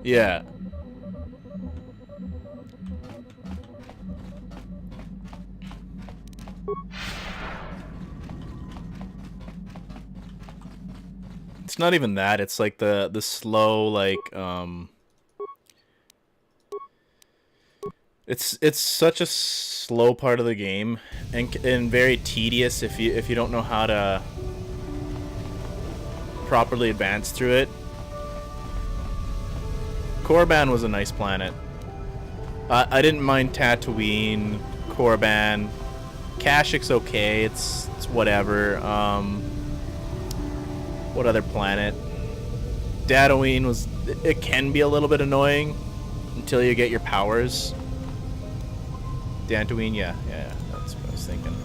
Yeah. It's not even that. It's like the slow it's such a slow part of the game and very tedious if you don't know how to properly advance through it. Korriban was a nice planet. I didn't mind Tatooine, Korriban. Kashyk's okay. It's whatever. What other planet? Dantooine was. It can be a little bit annoying until you get your powers. Dantooine, yeah, that's what I was thinking.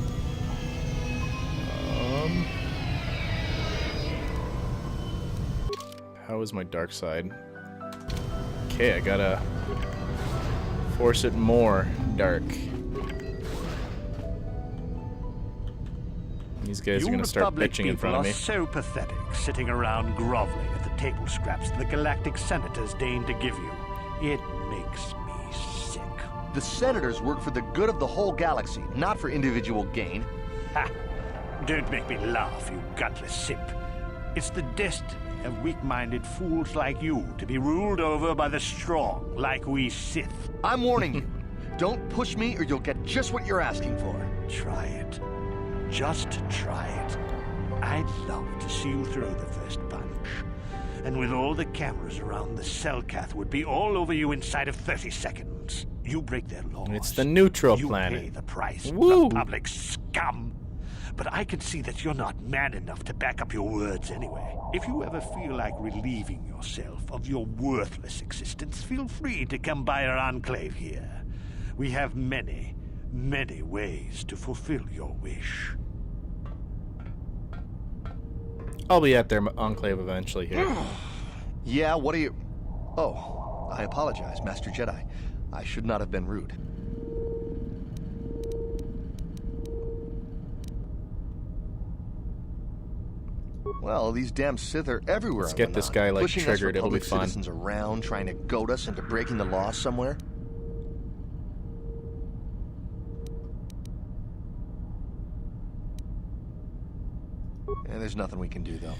How is my dark side? Okay, I gotta force it more dark. These guys are gonna start bitching in front of me. You so pathetic, sitting around groveling at the table scraps the galactic senators deign to give you. It makes me sick. The senators work for the good of the whole galaxy, not for individual gain. Ha! Don't make me laugh, you gutless simp. It's the destiny of weak-minded fools like you to be ruled over by the strong, like we Sith. I'm warning you. Don't push me or you'll get just what you're asking for. Try it. Just try it. I'd love to see you throw the first punch. And with all the cameras around, the Selkath would be all over you inside of 30 seconds. You break their laws. It's the neutral you planet. You pay the price, Woo. Republic scum. But I can see that you're not man enough to back up your words anyway. If you ever feel like relieving yourself of your worthless existence, feel free to come by our enclave here. We have many, many ways to fulfill your wish. I'll be at their enclave eventually here. Yeah, what are you... Oh, I apologize, Master Jedi. I should not have been rude. Well, these damn Sith are everywhere. Let's get this guy like triggered. It'll be fun. Citizens around trying to goad us into breaking the law somewhere. Yeah, there's nothing we can do though.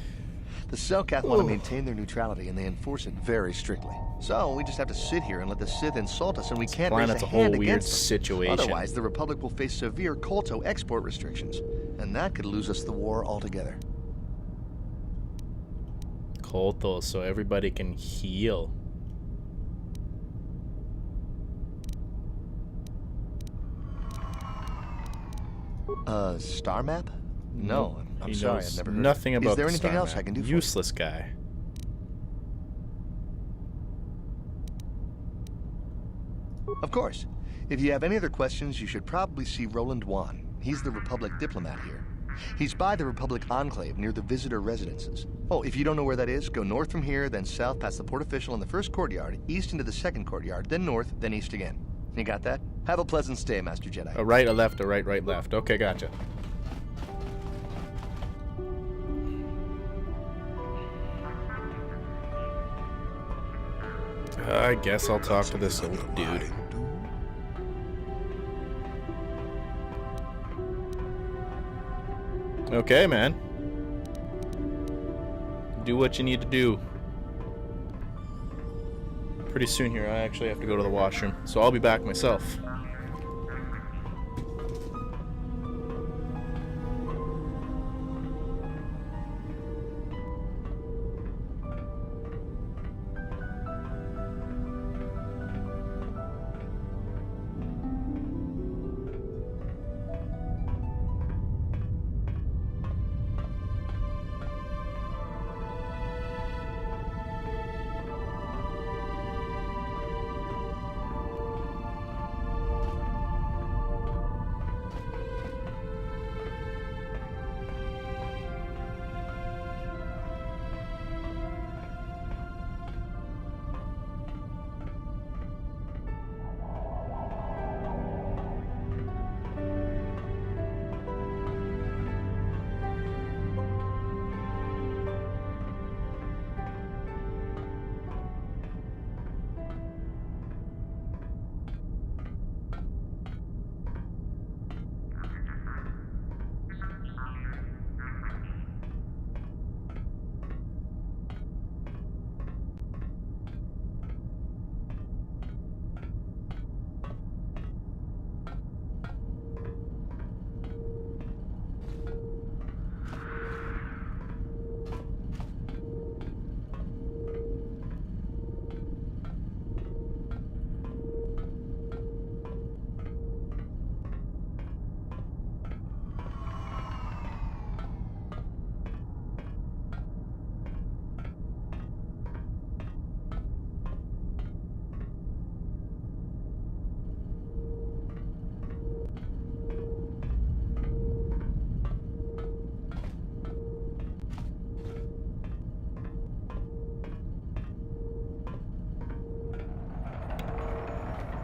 The Selkath want to maintain their neutrality, and they enforce it very strictly. So we just have to sit here and let the Sith insult us, and we can't raise a hand against them. Planet's a whole weird situation. Otherwise, the Republic will face severe Kolto export restrictions, and that could lose us the war altogether. Kolto, so everybody can heal. Star map? No, I'm sorry, I've never heard. Nothing about. Is there the anything star else map. I can do for Useless guy. Of course. If you have any other questions, you should probably see Roland Wan. He's the Republic diplomat here. He's by the Republic Enclave near the visitor residences. Oh, if you don't know where that is, go north from here, then south past the port official in the first courtyard, east into the second courtyard, then north, then east again. You got that? Have a pleasant stay, Master Jedi. A right, a left, a right, right, left. Okay, gotcha. I guess I'll talk to this old dude. Okay, man. Do what you need to do. Pretty soon here, I actually have to go to the washroom, so I'll be back myself.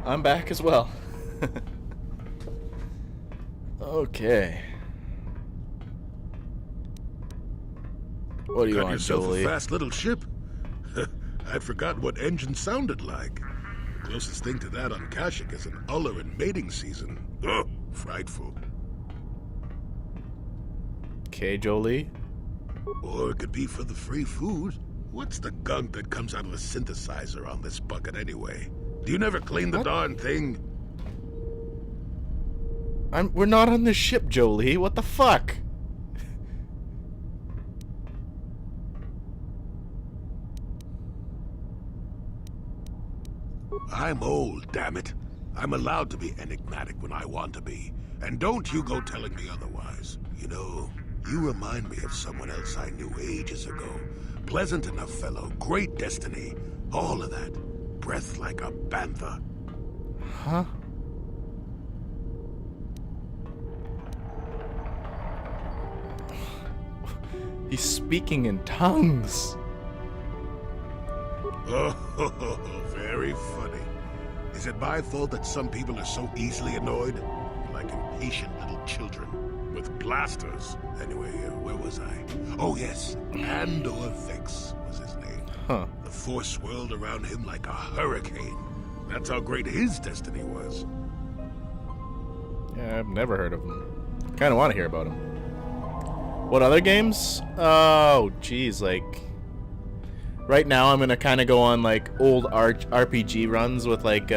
I'm back as well. Okay. What do you Got want, yourself Jolie? a fast little ship. I'd forgotten what engine sounded like. The closest thing to that on Kashyyyk is an uller in mating season. Oh, frightful. Okay, Jolie. Or it could be for the free food. What's the gunk that comes out of the synthesizer on this bucket anyway? Do you never clean the What? darn thing? We're not on the ship, Jolie. What the fuck? I'm old, damn it. I'm allowed to be enigmatic when I want to be. And don't you go telling me otherwise. You know, you remind me of someone else I knew ages ago. Pleasant enough fellow, great destiny. All of that. Breath like a bantha. Huh? He's speaking in tongues. Oh, very funny. Is it my fault that some people are so easily annoyed? Like impatient little children with blasters. Anyway, where was I? Oh yes, Andor Vex was his name. Huh. The force swirled around him like a hurricane. That's how great his destiny was. Yeah, I've never heard of him. Kind of want to hear about him. What other games? Oh, geez, like... Right now, I'm gonna kind of go on, like, old RPG runs with, like,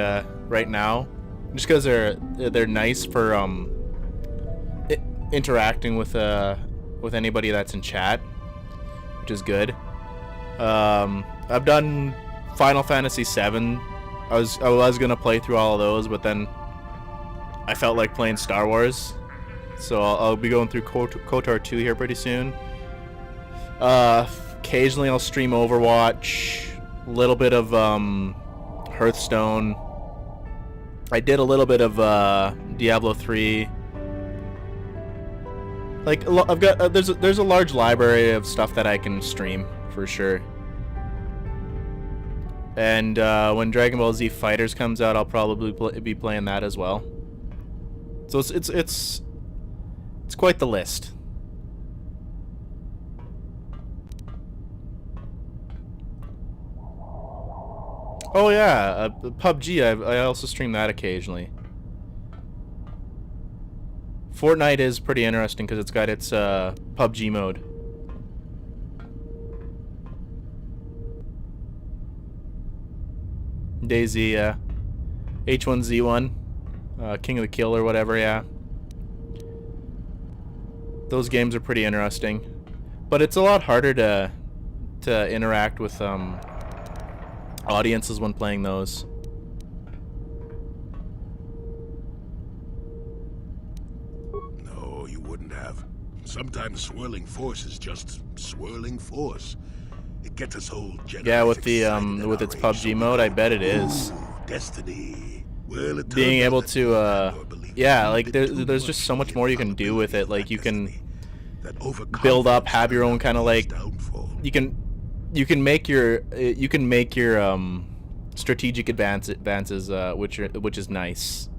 right now. Just because they're nice for, interacting with anybody that's in chat. Which is good. I've done Final Fantasy VII. I was gonna play through all of those, but then I felt like playing Star Wars. So I'll be going through KOTOR 2 here pretty soon. Occasionally I'll stream Overwatch, a little bit of Hearthstone. I did a little bit of Diablo 3. Like I've got there's a large library of stuff that I can stream for sure. And when Dragon Ball Z Fighters comes out, I'll probably be playing that as well. So it's quite the list. Oh yeah, PUBG. I also stream that occasionally. Fortnite is pretty interesting because it's got its PUBG mode. DayZ, yeah. H1Z1, King of the Kill or whatever, yeah. Those games are pretty interesting, but it's a lot harder to interact with audiences when playing those. No, you wouldn't have. Sometimes swirling force is just swirling force. It gets us whole Jedi. Yeah, with the with its PUBG mode, I bet it is. Ooh, destiny. Well, it Being turns able out that to Andor believed yeah, a like bit too there's much just so much in more the you can do with it. Like you can destiny. That build up, overconfidence have your own kind of like downfall. you can make your strategic advances which is nice.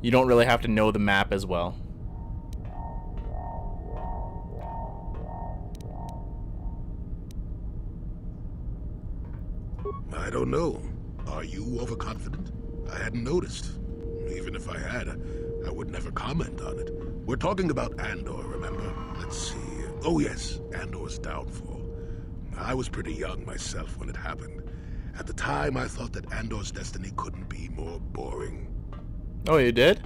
You don't really have to know the map as well. I don't know. Are you overconfident? I hadn't noticed. Even if I had, I would never comment on it. We're talking about Andor, remember? Let's see. Oh yes, Andor's downfall. I was pretty young myself when it happened. At the time, I thought that Andor's destiny couldn't be more boring. Oh, you did?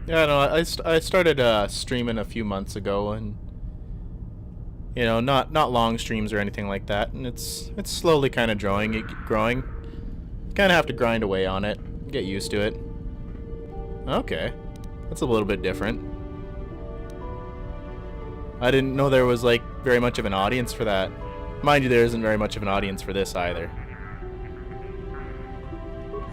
Yeah, no, I started streaming a few months ago, and you know, not long streams or anything like that, and it's slowly kind of growing. You kind of have to grind away on it, get used to it. Okay, that's a little bit different. I didn't know there was like very much of an audience for that. Mind you, there isn't very much of an audience for this either.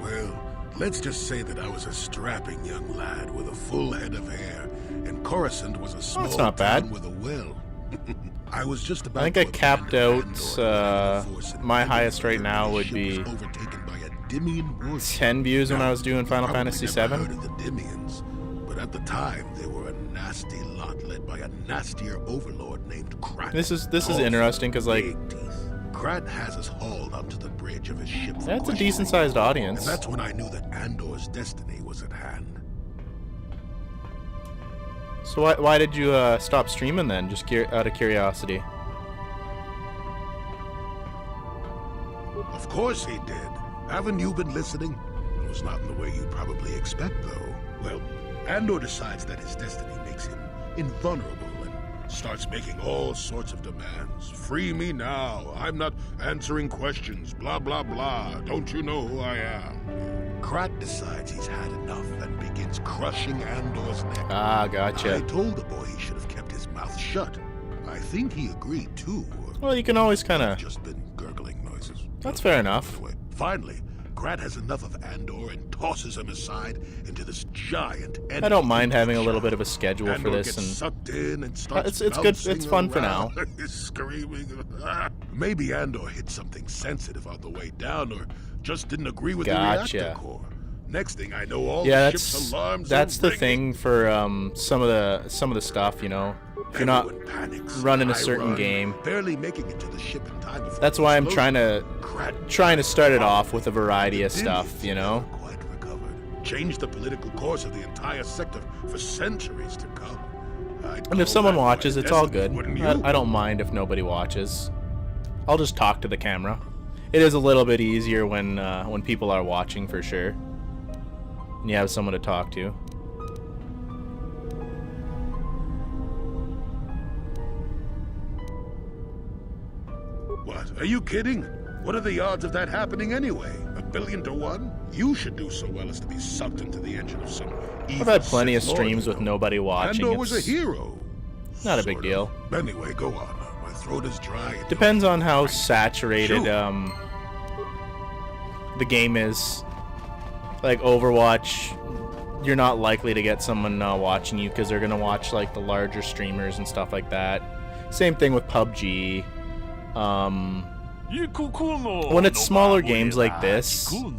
Well, let's just say that I was a strapping young lad with a full head of hair, and Coruscant was a small not town bad. with a well. I was just about I think to I capped abandon out, Andor when force my and highest right the now would ship be was overtaken by a Dimian warship. 10 views when Now, I was doing Final probably Fantasy never VII. heard of the Dimians, but at the time they were a nasty lot led by a nastier overlord named Krat. This is Also interesting because, like, big teeth. Krat has us hauled onto the bridge of his ship. for that's a questioning. decent sized And audience. that's when I knew that Andor's destiny was at hand. So why did you stop streaming then? Just out of curiosity. Of course he did. Haven't you been listening? It was not in the way you'd probably expect, though. Well, Andor decides that his destiny makes him invulnerable and starts making all sorts of demands. Free me now. I'm not answering questions. Blah, blah, blah. Don't you know who I am? Krat decides he's had enough and begins crushing Andor's neck. Ah, I gotcha. told the boy he should have kept his mouth shut. I think he agreed, too. Or Well, you can always kind of. just been gurgling noises. That's fair enough. Anyway, finally, Krat has enough of Andor and tosses him aside into this giant I don't mind having a little bit of a schedule Andor for this, gets and sucked in and starts it's good. bouncing It's fun for now. around. He's screaming. Maybe Andor hit something sensitive on the way down, or just didn't agree with the Gotcha. reactor core. Next thing I know, all Yeah, the ship's alarms that's are the ringing. thing for some of the stuff, you know. If you're not Everyone panics. running a I certain run, game. barely making it to the ship in time before That's the why I'm explosion. trying to start it off with a The variety of Dimians stuff, you know. never quite recovered. Changed the political course of the entire sector for centuries to come. I'd And if call someone that watches, my it's all destiny, good. wouldn't you? I don't mind if nobody watches. I'll just talk to the camera. It is a little bit easier when people are watching for sure, and you have someone to talk to. What? Are you kidding? What are the odds of that happening anyway? 1 billion to 1? You should do so well as to be sucked into the engine of some evil I've had plenty of Sith Lord, streams you with know. nobody watching. Andor was a It's hero. not a big Sort deal. of. Anyway, go on. My throat is dry. Depends on how saturated Shoot. the game is. Like Overwatch, you're not likely to get someone watching you because they're gonna watch like the larger streamers and stuff like that. Same thing with PUBG. When it's smaller games like this, you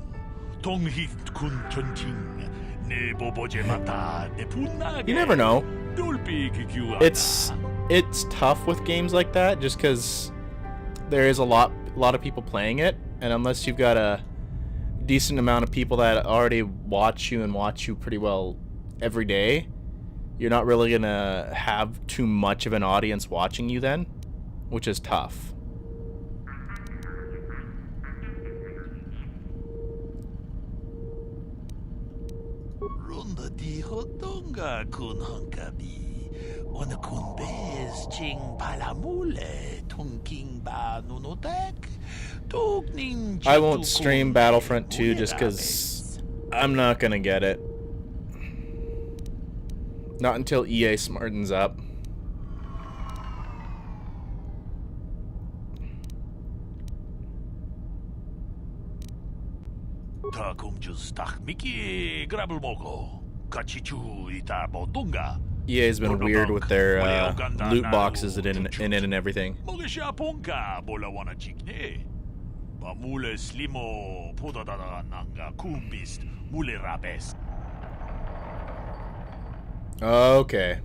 never know. It's tough with games like that just because there is a lot of people playing it, and unless you've got a decent amount of people that already watch you pretty well every day, you're not really gonna have too much of an audience watching you then, which is tough. Runda di hotonga kun hunkabi. Ona kun bez ching palamule tunking ba nunotek. I won't stream Battlefront 2 just because I'm not gonna get it. Not until EA smartens up. Takum just tak miki grabel mogo. Kachichu ita botunga. EA's been weird with their loot boxes in it and everything. Mogisha ponka bola wana chikne. Mule slimo podadada nanga kumbist mule rabes. Okay.